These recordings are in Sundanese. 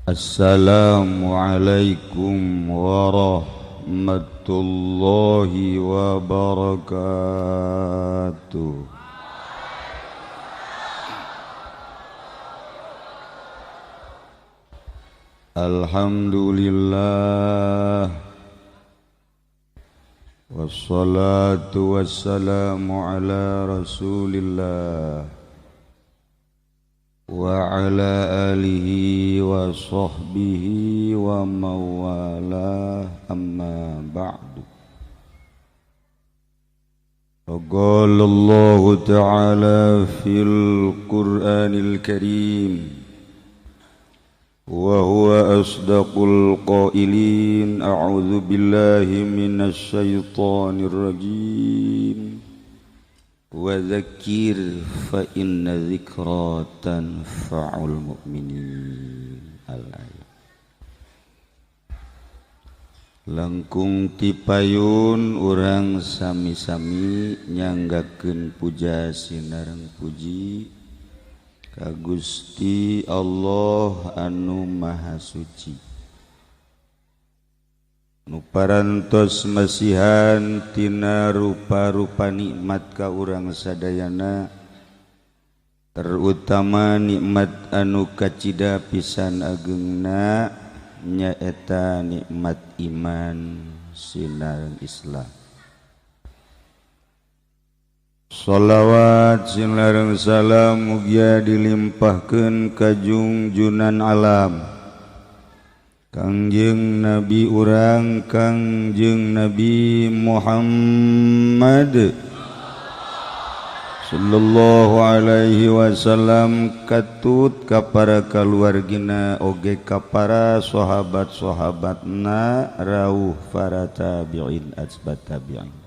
Assalamualaikum warahmatullahi wabarakatuh. Alhamdulillah, wassalatu wassalamu ala rasulillah wa ala alihi wa sahbihi wa mawalah, amma ba'du. Qala Allah ta'ala fil Qur'anil Karim wa huwa asdaqul qailin. A'udzu billahi minasy syaithanir rajim. Wa dzakir fa inna dzikra tanfa'ul mu'minin. Al-ayat. Langkung tipayun urang sami-sami nyanggakeun puja sinareng puji ka Gusti Allah anu Maha Suci, nu parantos masihan tina rupa-rupa nikmat ka urang sadayana, terutama nikmat anu kacida pisan ageungna nyaeta nikmat iman sinareng Islam. Shalawat sinareng salam mugia dilimpahkeun ka junjunan alam Kangjeng Nabi urang Kangjeng Nabi Muhammad sallallahu alaihi wasallam, katut ka para kaluargina oge ka para sahabat-sahabatna rawuh para tabi'in asbat tabi'in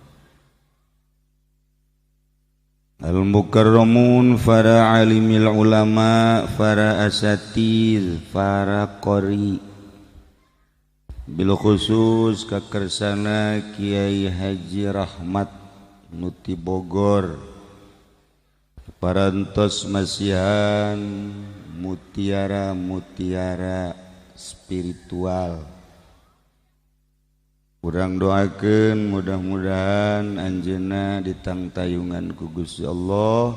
al-mukarramun, para alimil ulama, para asatiz, para qori, bil khusus kakersana Kiai Haji Rahmat Nuti Bogor, parantos masihan mutiara-mutiara spiritual. Urang doakeun mudah-mudahan anjeunna ditangtayungan ku Gusti Allah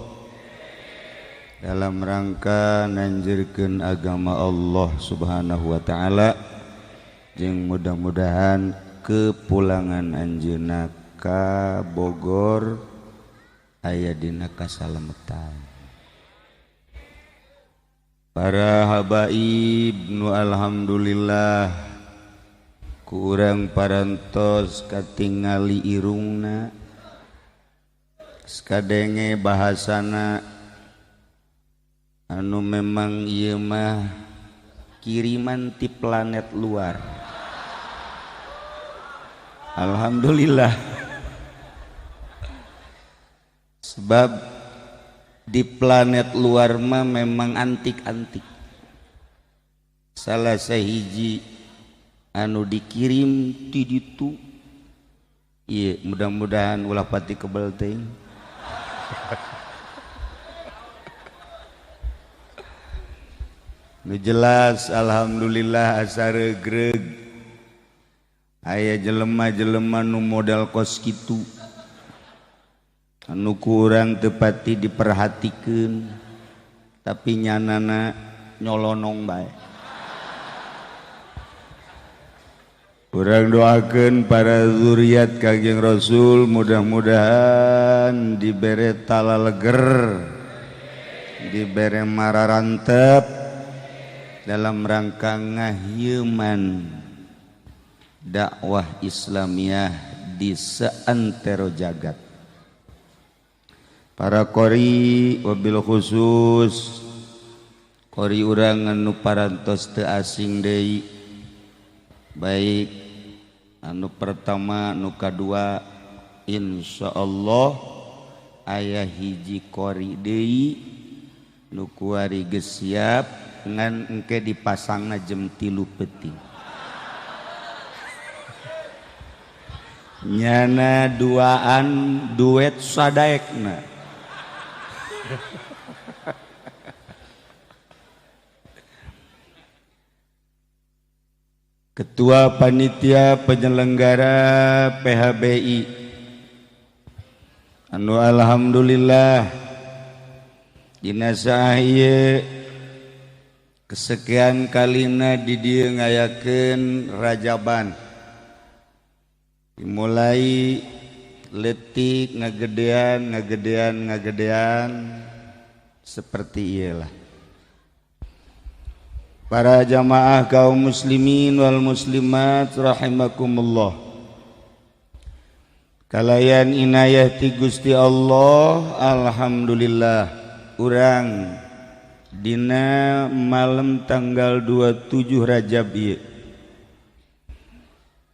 dalam rangka nanjirkeun agama Allah Subhanahu wa taala, jeung mudah-mudahan kepulangan anjeunna ka Bogor aya dina kasalametan. Para habaib nu alhamdulillah ku urang parantos katingali irungna, sakadenge bahasana anu memang ieu mah kiriman ti planet luar. Alhamdulillah, sebab di planet luar mah memang antik-antik. Salah sahiji anu dikirim ti ditu, ieu mudah-mudahan ulah pati kebal teuing. Nu jelas alhamdulillah asa regreg aya jelema-jelema nu modal kos kitu anu kurang teu pati diperhatikeun tapi nyanana nyolonong bae. Urang doakeun para zuriat Kangjeng Rasul mudah-mudahan dibere talaleger, dibere mararantep dalam rangka ngahieuman dakwah Islamiyah di seantero jagat. Para qori wabil khusus qori urang anu parantos teu asing deui, baik anu pertama anu kadua insyaallah aya hiji qori deui nu kuari geus siap ngan engke dipasangna jam 3 peuting. Nyana duaan duet sadaekna. Ketua Panitia Penyelenggara PHBI anu alhamdulillah dina ieu kesekian kalina di dieu ngayakeun Rajaban dimulai letik ngagedean seperti iyalah. Para jamaah kaum muslimin wal muslimat rahimakumullah, kalayan inayah ti Gusti Allah, alhamdulillah urang dina malam tanggal 27 Rajab ieu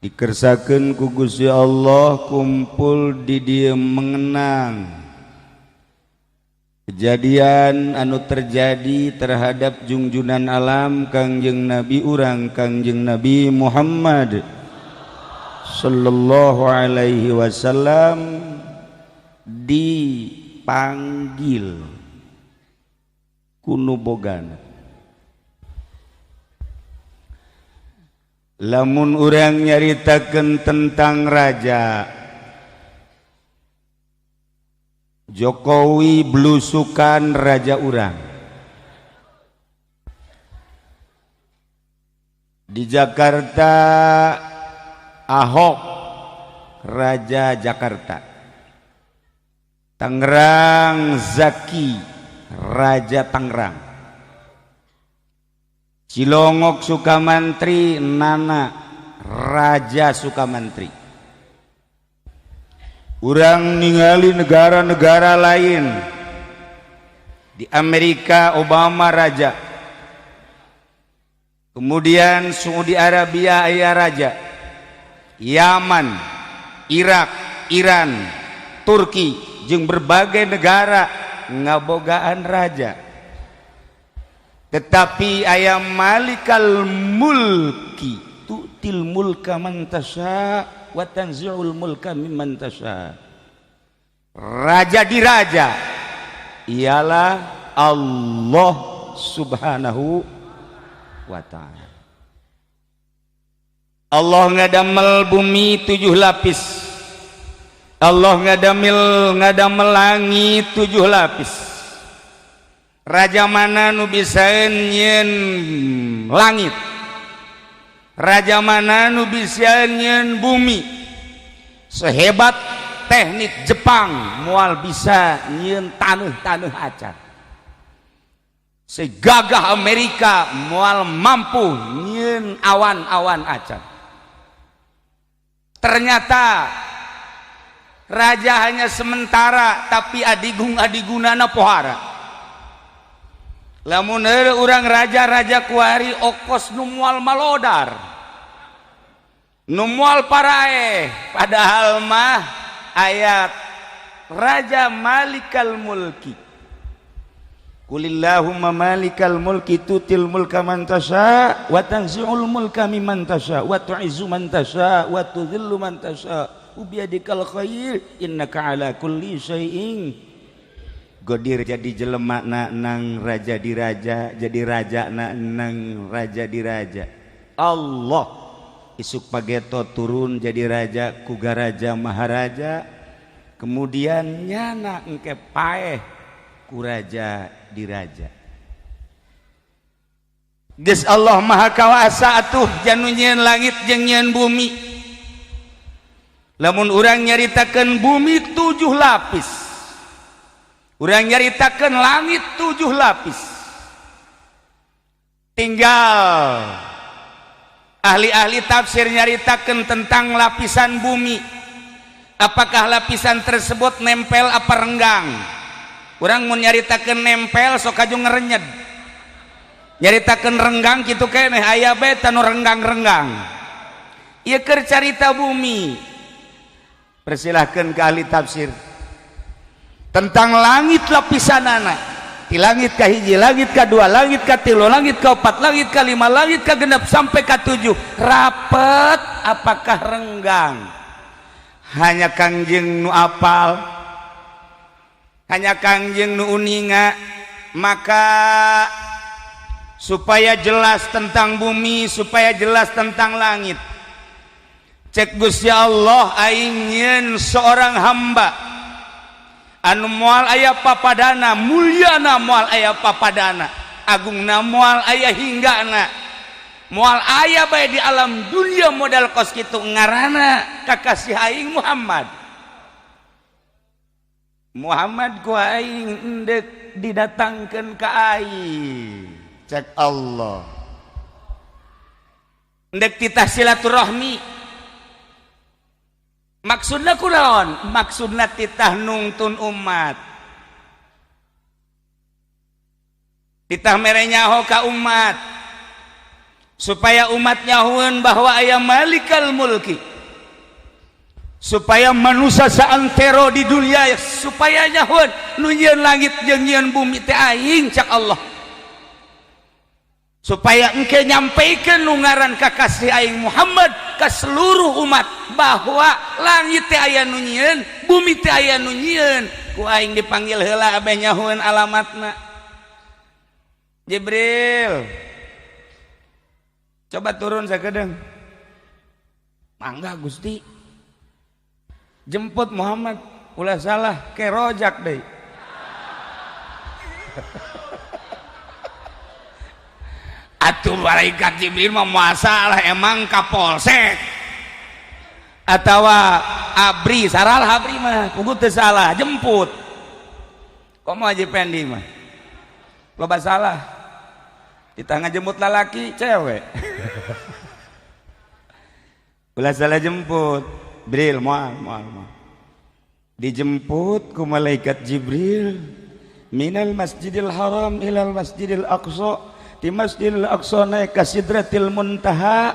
dikersakeun ku Gusti Allah kumpul di dieu mengenang kejadian anu terjadi terhadap junjunan alam Kangjeng Nabi urang Kangjeng Nabi Muhammad sallallahu alaihi wasallam dipanggil kuno bogana. Lamun urang nyaritakeun tentang raja Jokowi belusukan raja urang di Jakarta, Ahok raja Jakarta, Tangerang Zaki raja Tangerang, Cilongok Sukamantri Nana raja Sukamantri. Urang ningali negara-negara lain, di Amerika Obama raja, kemudian Saudi Arabia aya raja, Yaman, Irak, Iran, Turki jeung berbagai negara ngabogaan raja. Tetapi aya Malikal Mulki tu'til mulka man tasya wa tanzi'ul mulka mimman tasya. Raja di raja ialah Allah Subhanahu wa ta'ala. Allah ngadamel bumi 7 lapis, Allah ngadamel langit 7 lapis. Raja mana nu bisa nyeun langit? Raja mana nu bisa nyeun bumi? Sehebat teknik Jepang moal bisa nyeun taneuh acan. Segagah Amerika moal mampu nyeun awan-awan acan. Ternyata raja hanya sementara tapi adigunana pohara. Lamun urang raja kuari okos nu moal malodar, nu moal parae, padahal mah ayat Raja Malikal Mulki. Qulillahumma malikal mulki tutil mulka man tasya wa tanzi'ul mulka mimman tasya wa tu'izzu man tasya wa tudhillu man tasya biyadikal khair innaka ala kulli syai'in godir. Jadi jelema nang raja di raja, jadi raja nang raja di raja. Allah isuk pageto turun jadi raja kuga raja maharaja, kemudian nyana engke paeh ku raja di raja. Geus Allah maha kawasa atuh janu nyieun langit jeung nyieun bumi. Lamun urang nyaritakeun bumi 7 lapis, urang nyaritakeun langit 7 lapis. Tinggal ahli-ahli tafsir nyaritakeun tentang lapisan bumi. Apakah lapisan tersebut nempel apa renggang? Urang mun nyaritakeun nempel sok aju ngerenyed. Nyaritakeun renggang kitu keneh aya bae tanu renggang-renggang. Ieu keur carita bumi. Persilahkan ke ahli tafsir tentang langit lapisanana. Ti langit ka hiji, langit ka dua, langit ka tilu, langit ka opat, langit ka lima, langit ka genep sampai ka 7. Rapet apakah renggang? Hanya Kangjeng nu apal, hanya Kangjeng nu uninga. Maka supaya jelas tentang bumi, supaya jelas tentang langit. Cek Gusti Allah aing nyeun seorang hamba anu moal aya papadana, mulyana moal aya papadana, agungna moal aya hinggana, moal aya bae di alam dunia modal kos kitu ngaranna kakasih aing Muhammad. Muhammad ku aing endek didatangkeun ka aing. Cek Allah. Endek titah silaturahmi. Maksudna kunaon? Maksudna titah nungtun umat. Titah mere nyaho ka umat supaya umat nyahoeun bahwa aya Malikal Mulki, supaya manusia saantero di dunia supaya nyahoeun nu nyieun langit jeung nyieun bumi teh aing cak Allah, supaya engke nyampaikeun nu ngaran kakasih aing Muhammad ka seluruh umat bahwa langit teh aya nu nyieun, bumi teh aya nu nyieun. Ku aing dipanggil heula abeh nyahoeun alamatna. Jibril, coba turun sakedeung. Mangga Gusti. Jemput Muhammad, ulah salah ke rojak deui. Atuh malaikat Jibril mah masalah emang kapolsek atawa abri, saralah abri mah puguh teu salah jemput. Komo Haji Pendi mah loba salah, kita ngajemput lalaki cewek. Ulah salah jemput. Jibril moal dijemput ku malaikat Jibril minal Masjidil Haram ilal Masjidil Aqsa, di Masjidil Aqsa naik ka Sidratil Muntaha,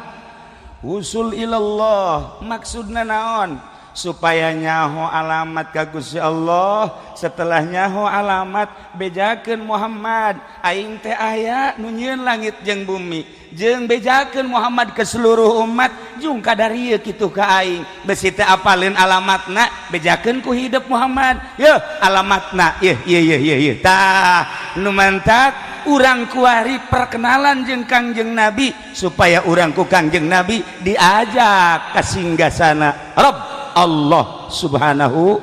usul ilallah. Maksudna naon? Supaya nyaho alamat ka Gusti Allah, setelah nyaho alamat bejakeun Muhammad aing teh aya nu nyieun langit jeung bumi, jeung bejakeun Muhammad ke seluruh umat jung kadarieu kitu ka aing. Besi teh apaleun alamatna bejakeun ku hidup Muhammad. Yeuh alamatna ieu tah nu mantak urang kuari perkenalan jeung Kangjeng Nabi supaya urang ku Kangjeng Nabi diajak ka singgasana Rabb Allah subhanahu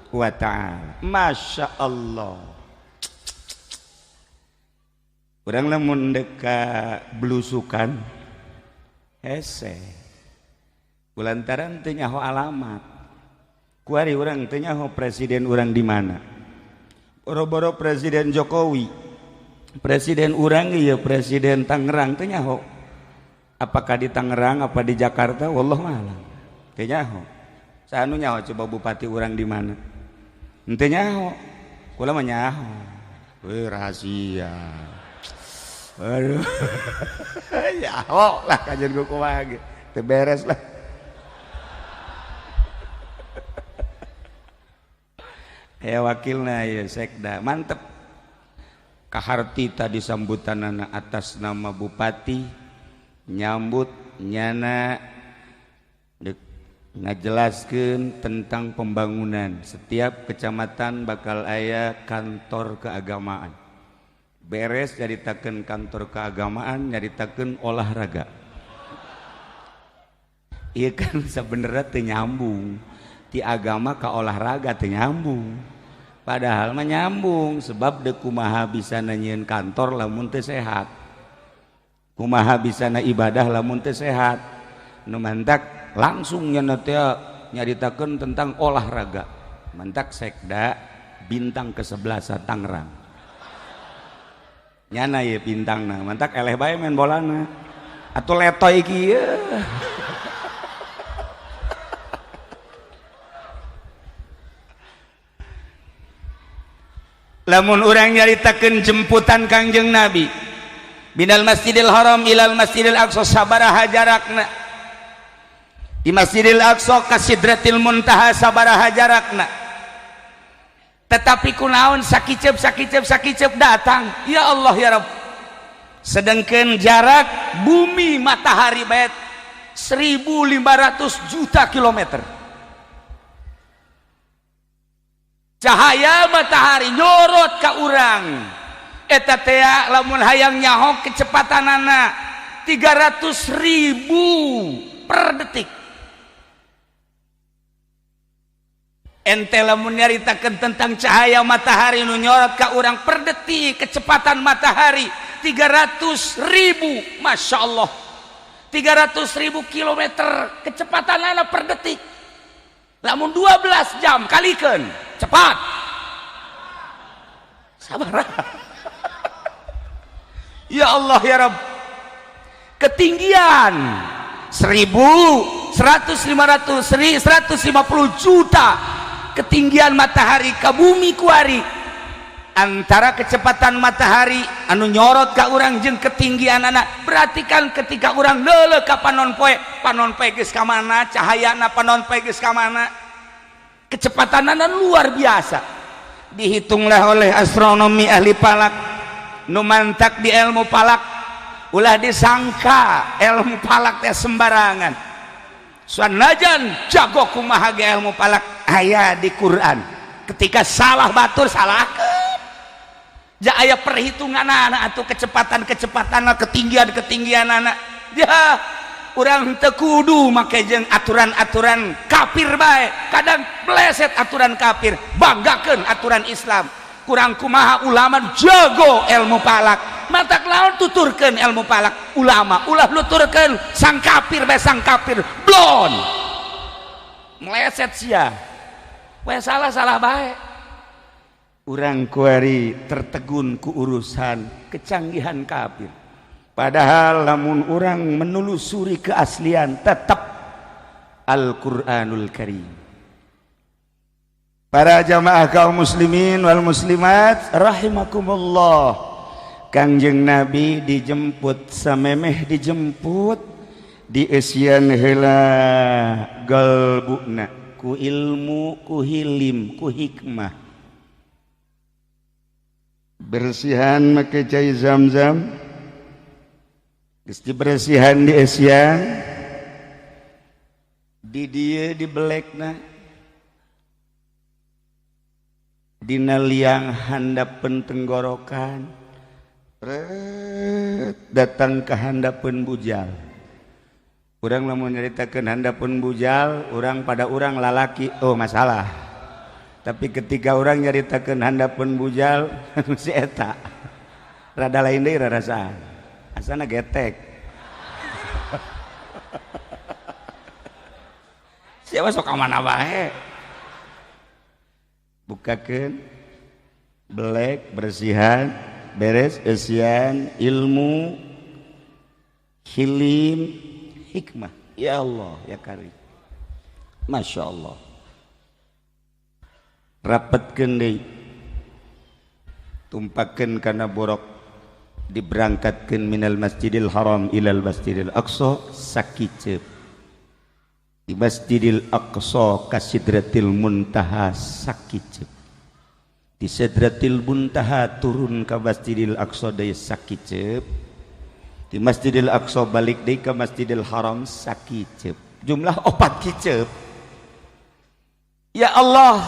wa ta'ala. Masya Allah. Urang lamun deka belusukan hese kulantaran teu nyaho alamat, kuari urang teu nyaho presiden urang di mana. Boro-boro Presiden Jokowi, presiden urang ieu presiden Tangerang teu nyaho apakah di Tangerang apa di Jakarta, wallahu a'lam. Teu nyaho. Sanu nyaho coba bupati urang di mana? Henteu nyaho. Kula mah nyaho. Weh rahasia. Aduh. Nyaho lah kajen ku kumaha ge. Teu beres lah. Ya wakilna ya sekda. Mantep. Kaharti tadi sambutanana atas nama bupati nyambut nyana ngajelaskeun tentang pembangunan. Setiap kecamatan bakal aya kantor keagamaan. Beres nyaritakeun kantor keagamaan, nyaritakeun olahraga. Ieu kan sebenarnya teu nyambung. Ti agama ka olahraga teu nyambung. Padahal mah nyambung sebab deuk kumaha bisa nyieun kantor lamun teu sehat. Kumaha bisa ibadah lamun teu sehat. Nu mantak langsung nyaritakeun tentang olahraga. Mantak sekda bintang ke-11 Tangerang. Nyana ye bintangna, mantak eleh bae main bolana. Atuh letoy kieu. Lamun urang nyaritakeun jemputan Kangjeng Nabi minal Masjidil Haram ilal Masjidil Aqsa sabaraha jarakna. Di Masjidil Aqsa ka Sidratil Muntaha sabaraha jarakna. Tetapi kunaon sakicep datang. Ya Allah ya Rabb. Sedangkan jarak bumi matahari bae 1.500 juta kilometer. Cahaya matahari nyorot ka urang eta teh lamun hayang nyaho kecepatanana 300.000 per detik. Ente lamun nyaritakeun tentang cahaya matahari nu nyorot ka urang per detik, kecepatan matahari 300.000, Masya Allah, 300.000 kilometer kecepatanana per detik. Lamun 12 jam kalikeun cepat sabar. Ya Allah ya Rabb, ketinggian 1.000, 100, 500, 150 juta ketinggian matahari ke bumi kuari. Antara kecepatan matahari anu nyorot ka urang jeung ketinggian anak, berarti kan ketika urang leuleuh ka panon poe geus ka mana, cahayana panon poe geus ka mana, kecepatanana luar biasa. Dihitunglah oleh astronomi ahli palak nu mantak di ilmu palak, ulah disangka ilmu palak teh sembarangan. Sanajan jago kumaha ge ilmu palak aya di Quran, ketika salah batur salahkeun. Ja aya perhitungan anak atau kecepatan ketinggian anak ya urang teu kudu make jeung aturan kafir bae, kadang pleset aturan kafir, banggakeun aturan Islam. Kurang kumaha ulama jago ilmu palak, matak laon tuturkeun ilmu palak ulama, ulah nuturkeun sang kafir bae, sang kafir blon meleset sia we salah bae. Urang kuari tertegun ku urusan kecanggihan kafir, padahal lamun urang menelusuri keaslian tetap Al-Quranul Karim. Para jamaah kaum muslimin wal muslimat rahimakumullah, Kangjeng Nabi dijemput samemeh dijemput dieusian heula galbuna ku ilmu, ku hilim, ku hikmah. Bersihan make cai Zam-Zam, geus dibersihan di esian, di dieu dibelekna, dina liang handapeun tenggorokan, datang ke handapeun bujal. Urang lamun nyaritakeun handapeun bujal, urang pada urang lalaki oh masalah. Tapi ketika orang nyaritakeun handapeun bujal si eta rada lain deui rarasaan, asana getek. Siapa sok ka mana bae, bukakeun belek bersihan beres eusian ilmu, hilim, hikmah. Ya Allah ya Karim, Masya Allah. Rapatkeun deui, tumpakeun kana borok, diberangkatkeun minal Masjidil Haram ilal Masjidil Aqsa sakicep. Di Masjidil Aqsa ka Sidratil Muntaha sakicep. Di Sidratil Muntaha turun ka Masjidil Aqsa deui sakicep. Di Masjidil Aqsa balik deui ka Masjidil Haram sakicep. Jumlah 4 kicep. Ya Allah,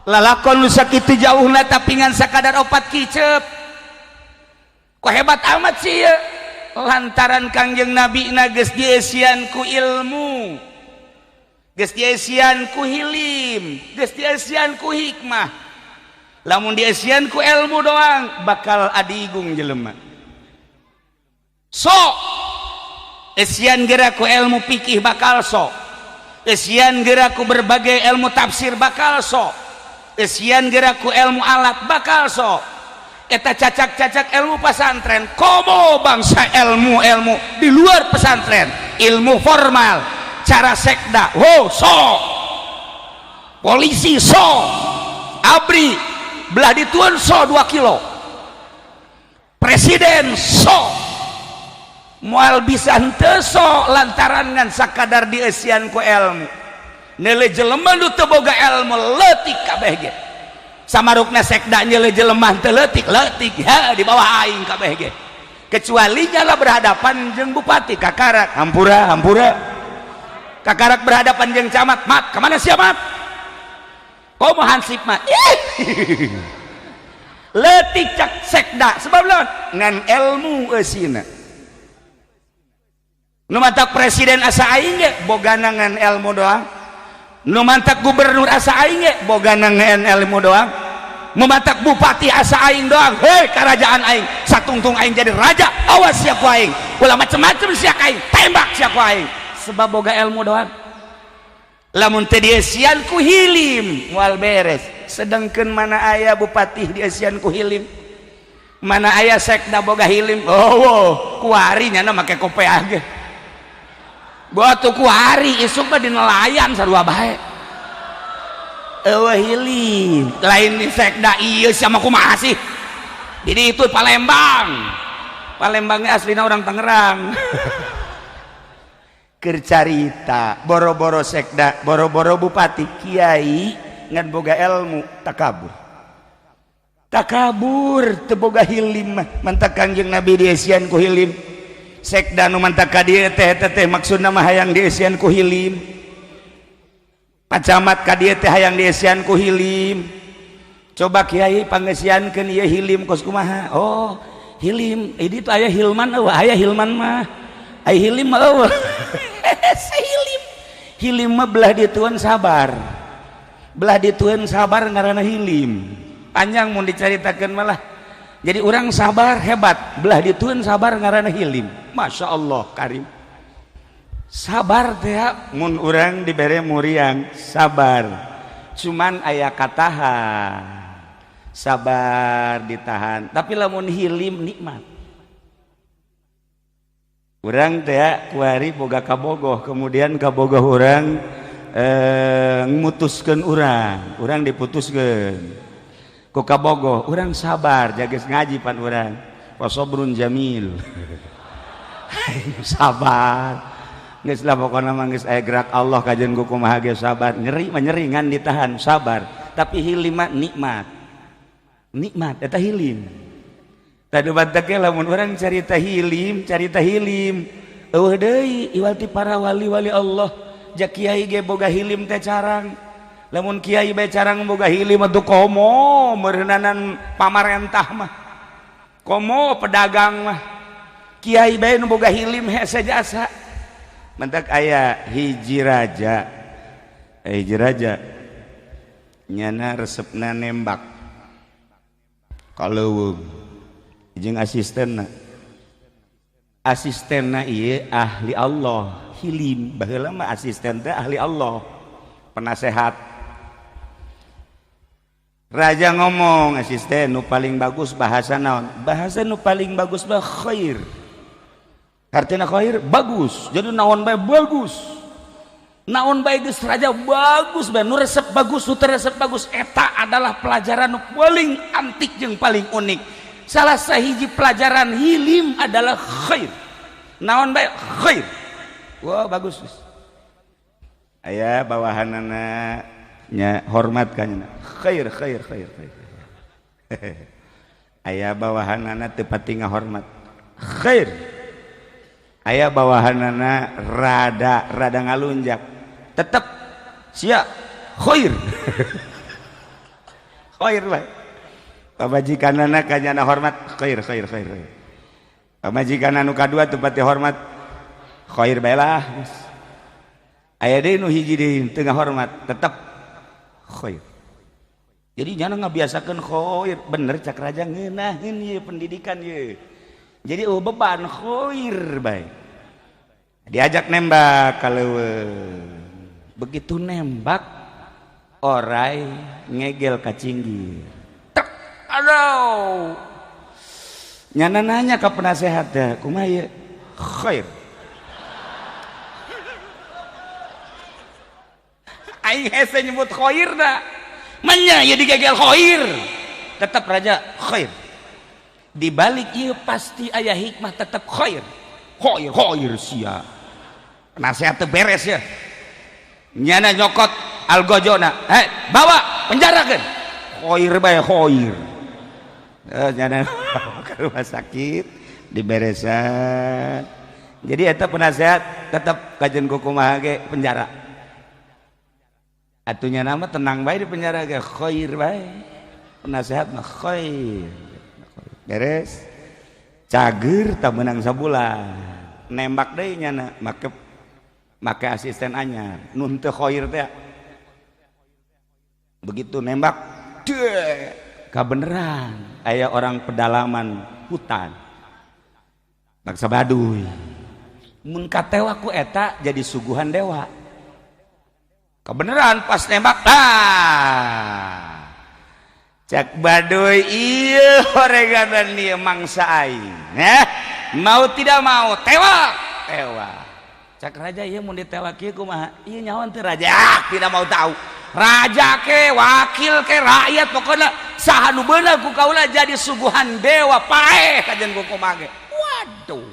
lalakon nu sakitu jauhna tapi ngan sakadar 4 kicep. Ku hebat amat sih ya, lantaran Kangjeng Nabi na geus dieusian ku ilmu, geus dieusian ku hilim, geus dieusian ku hikmah. Lamun dieusian ku ilmu doang bakal adigung jelema. Sok eusian geura ku ilmu fikih bakal sok, eusian geura ku berbagai ilmu tafsir bakal sok, esian geraku ilmu alat bakal sok. Eta cacak-cacak ilmu pesantren, komo bangsa ilmu di luar pesantren, ilmu formal, cara sekda, wo sok, polisi sok, abri belah dituan sok 2 kilo, presiden sok, moal bisa henteu sok lantaran ngan sakadar dieusian ku ilmu. Nilai jelema nu teu boga ilmu leutik kabeh ge, samarukna sekda nilai jelema teu leutik ya di bawah aing kabeh ge, kecuali nyala berhadapan jeung bupati kakarak hampura kakarak berhadapan jeung camat mat kemana sia mat komo hansip mat leutik cak sekda sebab naon ngan ilmu eusina nu mantak presiden asa aing ge bogana ngan ilmu doang nu mantak gubernur asa aing ge bogana ngan ilmu doang nu mantak bupati asa aing doang hei kerajaan aing satungtung aing jadi raja awas sia ku aing ulah macem-macem sia aing tembak sia ku aing sebab boga ilmu doang lamun teu dieusian ku hilim moal beres sedangkeun mana aya bupati dieusian ku hilim mana aya sekda boga hilim kuari nya make kopeah ge batu kuari isuk mah di nelayan sarua bae eueuh hilim lain di sekda ieu sama kumaha sih jadi itu Palembang aslina orang Tangerang keur carita boro-boro sekda boro-boro bupati kiai ngan boga ilmu takabur teu boga hilim mah mantak Kangjeng Nabi dieusian ku hilim sekda nu mantak ka dieu teh maksudna mah hayang dieusian ku hilim pacamat ka dieu teh hayang dieusian ku hilim coba kiai pangeusieankeun ieu hilim kos kumaha oh hilim itu aya hilman eueuh aya hilman mah aya hilim mah eueuh hilim mah belah ditueun sabar ngaranna hilim panjang mun dicaritakeun malah jadi orang sabar hebat belah ditueun sabar ngaranna hilim Masya Allah karim sabar teh mun urang dibere muriang sabar cuman aya kataha sabar ditahan tapi lamun hilim nikmat urang teh kuari boga kabogoh kemudian kabogoh urang mutuskeun urang diputuskeun ku kabogoh urang sabar jages ngaji pan urang wasobrun jamil sabar geus lah pokona mah geus aya gerak Allah kajen ku kumaha ge sabar nyeri mah nyeri ngan ditahan sabar tapi hilim mah nikmat eta hilim tadi batak lamun urang carita hilim eueuh deui iwati para wali-wali Allah jak kiai ge boga hilim teh carang lamun kiai bae carang boga hilim atuh komo meureunanan pamarentah mah komo pedagang mah kiai bae nu boga hilim hese jasa mentak aya hiji raja nyana resepna nembak kaleuweung jeung asistenna ieu ahli Allah hilim baheula mah asisten teh ahli Allah penasehat raja ngomong asisten nu paling bagus bahasa naon bahasa nu paling bagus mah khair artina khair bagus jadi naon bae bagus naon bae geus raja bagus bae nu resep bagus nu resep bagus eta adalah pelajaran nu paling antik jeung paling unik salah sahiji pelajaran hilim adalah khair naon bae khair wah bagus aya bawahanana nya hormat kanana khair aya bawahanana teu pati ngahormat khair aya bawahanana rada ngalunjak tetep sia khair bae pamajikanana kanyana hormat khair pamajikanana nu kadua teu pati hormat khair bae lah aya deui nu hiji deui teu ngahormat tetep khair jadi nyana ngabiasakeun khair bener cak raja ngeunaheun ieu pendidikan ieu jadi beban khair bae diajak nembak kaleuweung begitu nembak orai ngegel ka cinggir aduh nyana nanya ke penasehat dah kumaha ieu khair aing hese nyebut khair da manya ya digegel khair tetap raja khair di balik ieu pasti aya hikmah tetap khair sia penasehat teu beres ya nyana nyokot algojona bawa penjarakeun khair bae khair nyana ke rumah sakit diberesan jadi eta penasehat tetap kajen kumaha ge penjara atunya nama tenang bae di penjara ge khair bae penasehat mah khair beres cager tak menang sabulan nembak deui nya make asisten anyar nun teu khair teh begitu nembak kabeneran aya orang pedalaman hutan bangsa Baduy mun katewa ku eta jadi suguhan dewa kebeneran pas nembak cak Baduy iya horeganan ieu mangsa aing mau tidak mau tewa cak raja ieu mun ditewa kieu kumaha ieu nyaon teh raja tidak mau tahu raja ke wakil ke rakyat pokoknya saha nu beunang ku kaula jadi suguhan dewa paeh kajen ku kumaha ge waduh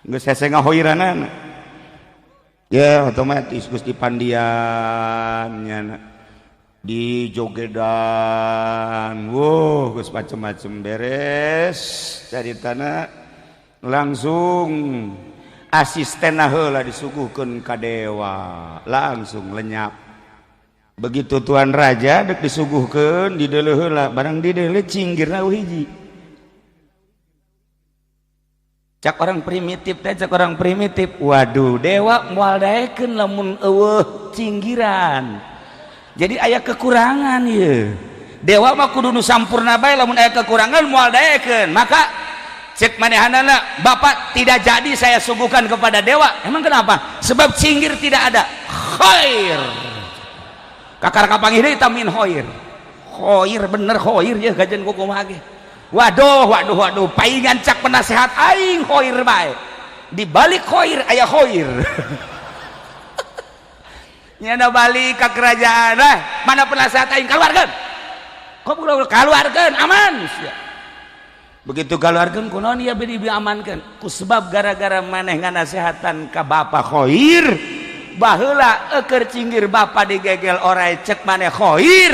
geus hese ngahoiranana ya otomatis Gusti Pandian nya di jogedan geus macem-macem beres caritana langsung asisten heula disuguhkeun ka dewa langsung lenyap begitu tuan raja dek disuguhkeun dideuleu heula barang dideuleu cinggirna hiji cak orang primitif waduh dewa moal daekeun lamun eueuh cinggiran jadi aya kekurangan ieu dewa mah kudu nu sampurna bae lamun aya kekurangan moal daekeun maka cek manehanana bapak tidak jadi saya suguhkan kepada dewa emang kenapa sebab cinggir tidak ada khair kakar kapangih deui tamin khair bener khair ya gajen kumaha ge waduh paingan cak penasehat aing khair bae di balik khair aya khair nyana balik ka kerajaan mana penasehat aing keluarkeun keluarkeun aman begitu keluarkeun kunaon ieu diamankeun ku sebab gara-gara maneh nganasehatan ka bapa khair baheula keur cinggir bapa digegel orai cek maneh khair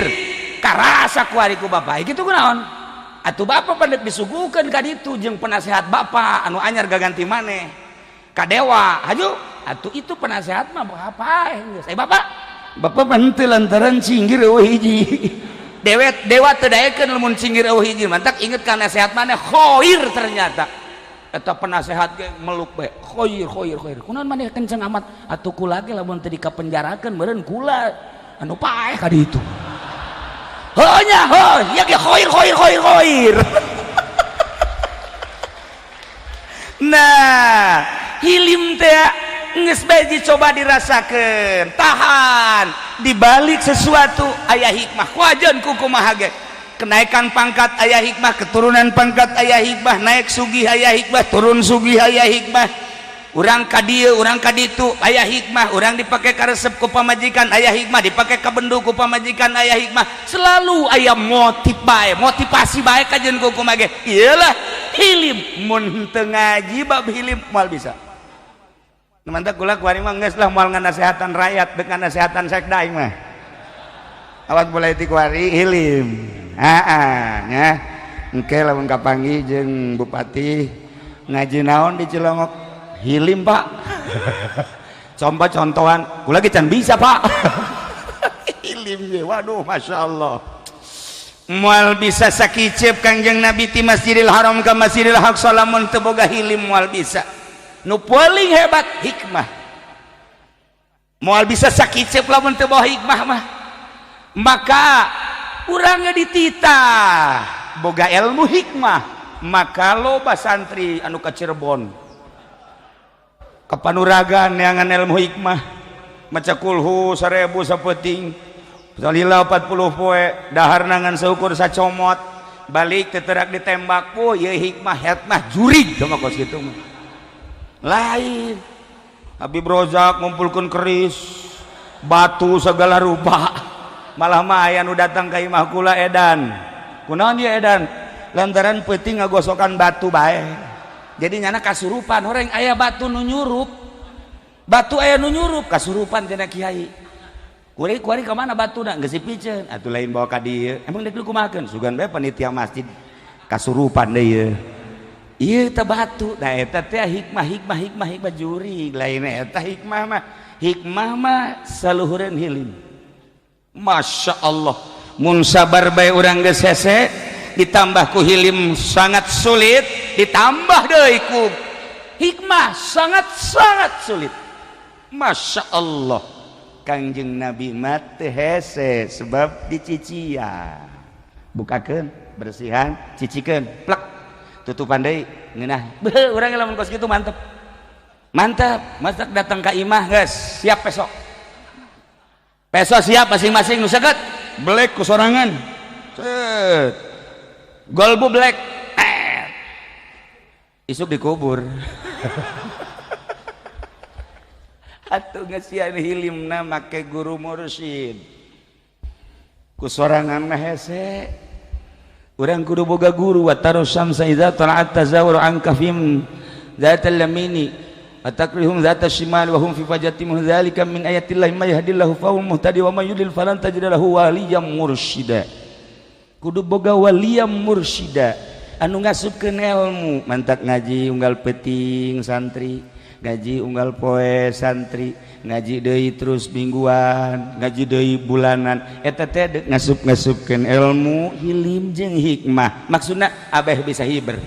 karasa ku ari ku bapa kitu kunaon atuh bapa pandek disuguhkeun ka ditu jeung penasehat bapa anu anyar gaganti maneh ka dewa haju atuh itu penasehat mah apa geus bapak henteu lantaran cinggir eueuh hiji dewa teu daekeun lamun cinggir eueuh hiji mantak inget ka nasihat maneh khair ternyata eta penasehat ge meluk bae khair kunaon maneh kenceng amat atuh kula ge lamun teu dikapenjarakeun meureun kula anu paeh ka ditu heuh nya heuh ya ge khair nah hilim teh geus bae dicoba dirasakeun tahan dibalik sesuatu aya hikmah kuajan kumaha ge kenaikan pangkat aya hikmah keturunan pangkat aya hikmah naik sugih aya hikmah turun sugih aya hikmah urang ka dieu urang ka ditu aya hikmah urang dipake karesep ku pamajikan aya hikmah dipake ka bendu ku pamajikan aya hikmah selalu aya motivasi bae kajen kumaha ge iyalah hilim mun teu ngaji bab hilim moal bisa mantak kula kuari mah geus lah moal nganasehatan rakyat dek nganasehatan sekda aing mah awas boleh ti kuari hilim nya engke lamun kapanggih jeung bupati ngaji naon di Cilongok hilim pak contohan kula ge can bisa pak hilim ye waduh masyaallah moal bisa sakicep Kangjeng Nabi ti Masjidil Haram ka Masjidil Aqsa lamun teu boga hilim moal bisa nu paling hebat hikmah moal bisa sakicep lamun teu bawa hikmah mah maka urang dititah boga ilmu hikmah maka loba santri anu ka Cirebon kapanuragan neangan ilmu hikmah maca kulhu 1000 sapeting salila 40 poe dahar nangan seukur sacomot balik teterak ditembak po ieu hikmah jurig sama kos kitu mah lain Habib Rozak ngumpulkan keris batu segala rupa malah mah aya nu datang ka imah kula edan kunaon dia edan lantaran peuting ngagosokan batu bae jadi nyana kasurupan horeng aya batu nu nyurup kasurupan cenah kiai kuari ka mana batuna geus dipikeun atuh lain bawa ka dieu emang deuk kumahakeun sugan bae panitia masjid kasurupan deui ieu teh batu da eta teh hikmah juri lain eta hikmah mah saluhureun hilim Masya Allah, mun sabar bae urang geus hese ditambah ku hilim sangat sulit, ditambah deui ku hikmah sangat sulit. Masya Allah, Kangjeng Nabi mah teu hese sebab dicician. Bukakeun, bersihan, cicikeun, plek, tutupan deui, ngeunah. Beuh, urang lamun kos kitu mantep. Mantap, masak datang ka imah geus siap besok. Besok siap masing-masing nu seukeut, black ku sorangan. Set. Golbu black. Isuk dikubur. Atuh ngasian hilimna make guru mursyid. Ku sorangan mah hese. Urang kudu boga guru wa tarusam saiza tala'at tazawur an kafim zatal lamini atakrihum zata shimal wa hum fi fajatim dzalika min ayatillahi may yahdillahu fa huwa muhtadi wa may yudlil falan tajid lahu waliyyan mursyida. Kudu boga waliyyan mursyida anu ngasupkeun ilmu, mantak ngaji unggal peting santri, ngaji unggal poe santri, ngaji deui terus mingguan, ngaji deui bulanan, eta teh ngasup-ngasupkeun ilmu, hilim jeung hikmah. Maksudna abeh bisa hiber.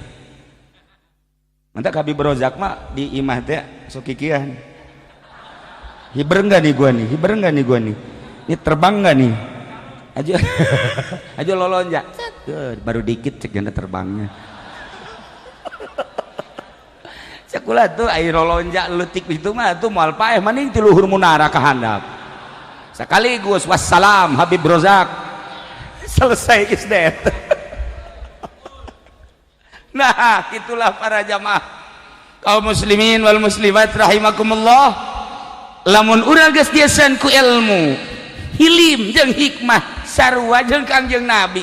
Mantak Habib Rozak mah di imah teh sok kikieuan. Hiber enggak nih gua nih? Hiber enggak nih gua nih? Ini terbang enggak nih? Aja aja lolonja. Baru dikit cek jana terbangnya. Sakulah tuh air lolonja leutik itu mah tuh moal paeh maning ti luhur munara ka handap. Sekaligus wassalam Habib Rozak. Selesai geus det. Nah, itulah para jamaah kaum muslimin wal muslimat rahimakumullah. Lamun urang geus dieuseun ku ilmu, hilim jeung hikmah sarua jeung Kangjeng Nabi.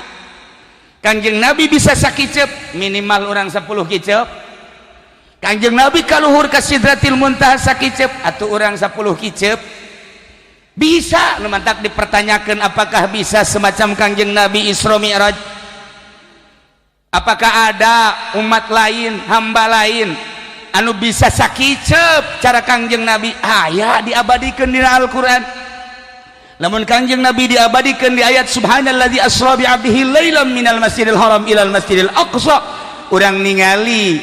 Kangjeng Nabi bisa sakicep minimal urang 10 kicep. Kangjeng Nabi kaluhur ka Sidratil Muntaha sakicep atuh urang 10 kicep. Bisa nu mantak dipertanyakeun apakah bisa semacam Kangjeng Nabi Isra Mi'raj? Apakah ada umat lain, hamba lain anu bisa sakicep cara Kangjeng Nabi? Aya diabadikeun dina Al-Qur'an. Lamun Kangjeng Nabi diabadikeun di ayat subhanallazi asra bi 'abdihi lailan minal masjidil haram ilal masjidil aqsa, urang ningali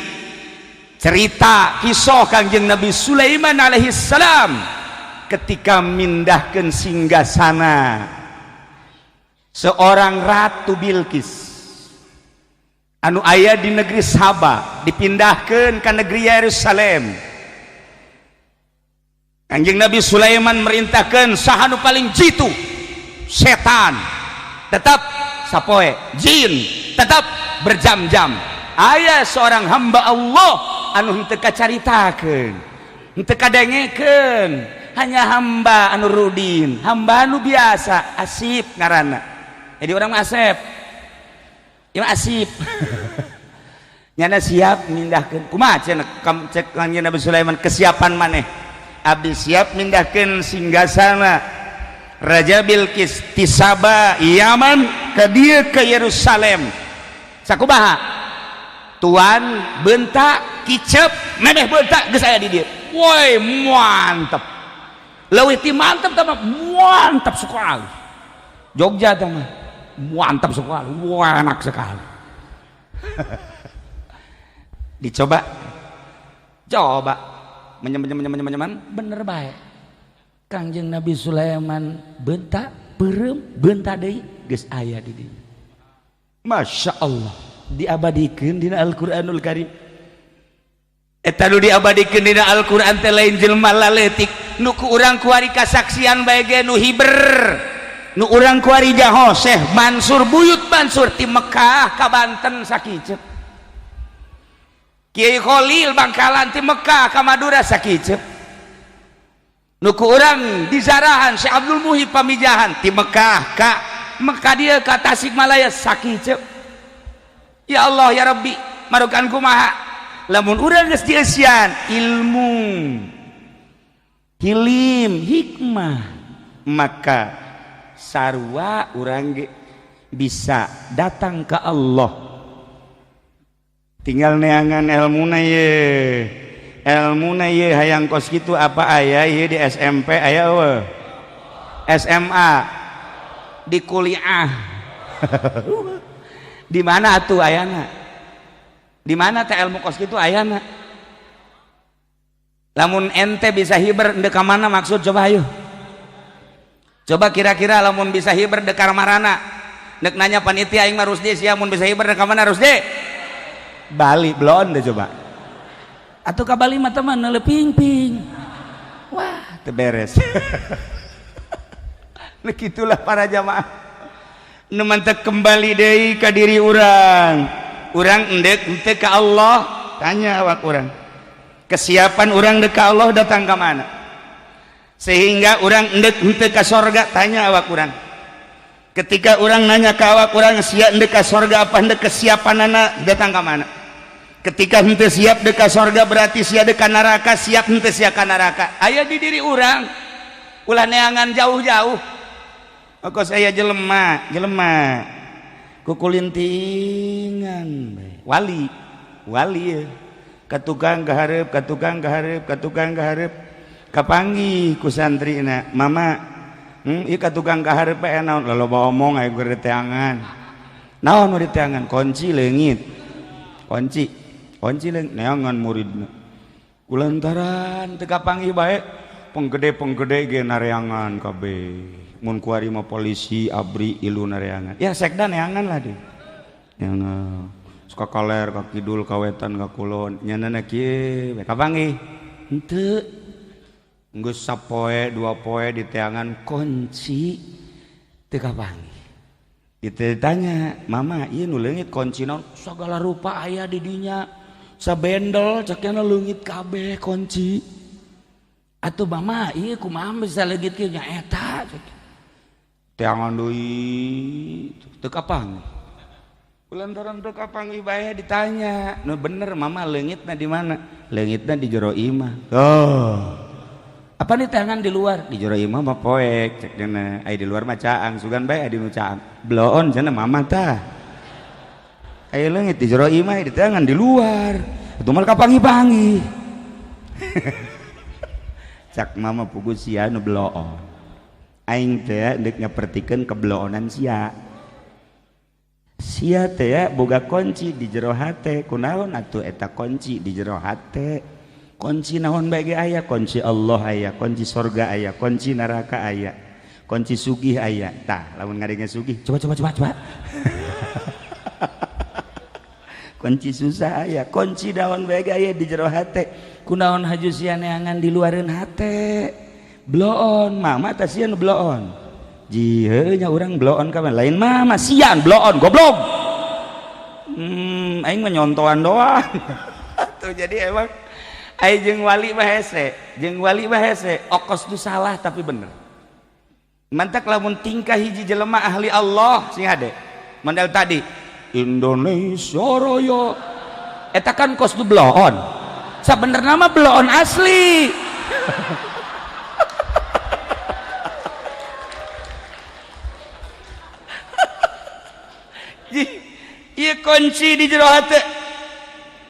cerita kisah Kangjeng Nabi Sulaiman alaihi salam ketika mindahkeun singgasana seorang ratu Bilqis anu aya di negeri Saba dipindahkeun ka negeri Yerusalem. Kangjeng Nabi Sulaiman merintahkeun saha nu paling jitu? Setan. Tetap sapoe, jin tetap berjam-jam. Aya seorang hamba Allah anu henteu kacaritakeun, henteu kadengekeun, hanya hamba anu rudin, hamba anu biasa, Asip ngaranna. Jadi orang Asep. Ya Asip. Nyana siap mindahkeun. Kumaha cek Kangjeng Nabi Sulaiman kesiapan maneh? Abdi siap mindahkeun singgasana Raja Bilqis ti Saba Yaman ka dieu ke Yerusalem. Sakumaha? Tuan beunta kicep memeh beunta geus aya di dieu. Woi mantep. Leuwih ti mantep tah mah mantap sekali. Jogja tah mah mantap sekali, wah enak sekali. Dicoba, coba, menyeman, bener baik. Kangjeng Nabi Sulaiman bentak, perem, bentak deui geus aya di dieu. Masya Allah, diabadikeun dina Al-Qur'anul Karim. Eta nu diabadikeun dina Al-Qur'an teh lain jelema laletik, nu ku urang kuari kasaksian bae ge nu hiber. Nu urang kuari jaho Syekh Mansur Buyut Mansur ti Mekah ka Banten sakicep. Kiai Khalil Bangkalan ti Mekah ka Madura sakicep. Nu ku urang di Zarahan Syekh Abdul Muhib Pamijahan ti Mekah ka dieu ka Tasikmalaya sakicep. Ya Allah ya Rabbi, marukan kumaha? Lamun urang geus dieusian ilmu, hilim, hikmah, maka sarua urang bisa datang ke Allah. Tinggal neangan ilmuna ye hayang kos kitu apa aya ye di SMP aya we SMA di kuliah. Di mana atuh ayana? Di mana teh ilmu kos kitu ayana? Lamun ente bisa hiber endek ka mana maksud coba ayo. Coba kira-kira lamun bisa hiber dek ka marana. Dek nanya panitia aing mah Rusdi sia mun bisa hiber dek ka mana Rusdi? Bali belon deh coba. Atuh ka Bali mah teman neleping-ping. Wah, teu beres. Begitulah para jamaah. Nu mantek kembali deui ka diri urang. Urang endek henteu ka Allah, tanya awak urang. Kesiapan urang dek ka Allah datang ka mana? Sehingga urang endek henteu ka sorga, tanya awak urang. Ketika urang nanya ka awak urang sia endek ka sorga apa endek kesiapanana datang ka mana? Ketika henteu siap dek ka sorga berarti sia dek ka neraka, siap henteu sia ka neraka. Aya di diri urang. Ulah neangan jauh-jauh. Aku saya jelema kukulintingan wali ya. Katukang kaharep kapanggih ku santrina mama ieu katukang kaharep naon loba omong aya geur teangan naon nu diteangan kunci leungit kunci leungit neangan muridna kulantaran teu kapanggih bae penggede ge nareangan kabeh mun kuari mah polisi abri ilu nareangan ya sekda neangan lah deh neangan suka kaler ka kidul ka wetan ka kulon nyanana kieu kapanggih henteu geus sapoe dua poe diteangan kunci teu kapanggih ditanya mama ieu nu leungit kunci naon sagala rupa aya di dinya sabendel cakna leungit kabeh kunci atuh mama ieu kumaha bisa leungit kieu nya eta teangan deui teu kapanggih kulantaran teu kapanggih bae ditanya nu bener mama leungitna di mana leungitna di jero imah apa nih teangan di luar di jero imah mah poek cek dina aya di luar mah caang sugan bae adi nu caang bloon cenah mama tah aya leungit di jero imah di teangan di luar itu mah kapanggih-panggih cak mama pugu sia nu bloon aing teh deuk nyapertikeun kebloonan sia teh boga kunci di jero hate kunaon atuh eta kunci di jero hate kunci naon bae ge aya kunci Allah aya kunci surga aya kunci neraka aya kunci sugih aya tah lamun ngadenga sugih coba kunci susah aya kunci naon bae ge aya di jero hate kunaon haju sia neangan di luareun hate bloon mama teh sia nu bloon jiheu nya urang bloon ka lain mama sian bloon goblok aing mah nyontoan doang tuh jadi emang ai jeung wali mah hese okos tu salah tapi bener mantak lamun tingkah hiji jelema ahli Allah sing hade mandal tadi Indonesia Raya eta kan kos tu bloon sabenerna mah bloon asli iya kunci di jero hate